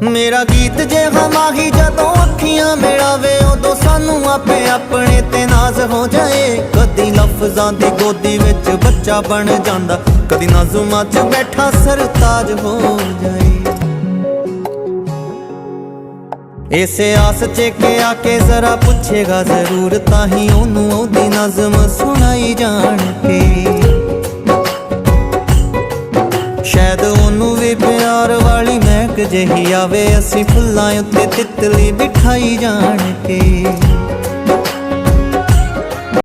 मेरा गीत जे हमाही जदों अखियां मिलावे उदों सानू आपे अपने ते नाज हो जाए। कदी लफ्जां दी गोदी विच बच्चा बन जांदा, कदी नाज़ुमां च बैठा सरताज हो जाए। इसे आस च के आके जरा पुछेगा जरूर, ताही ओनू ओदी नज़म सुनाई जान के। शायद ओनू भी प्यार वाली महक जही आवे, असी फुल्लां उत्ते तितली बिठाई जान के।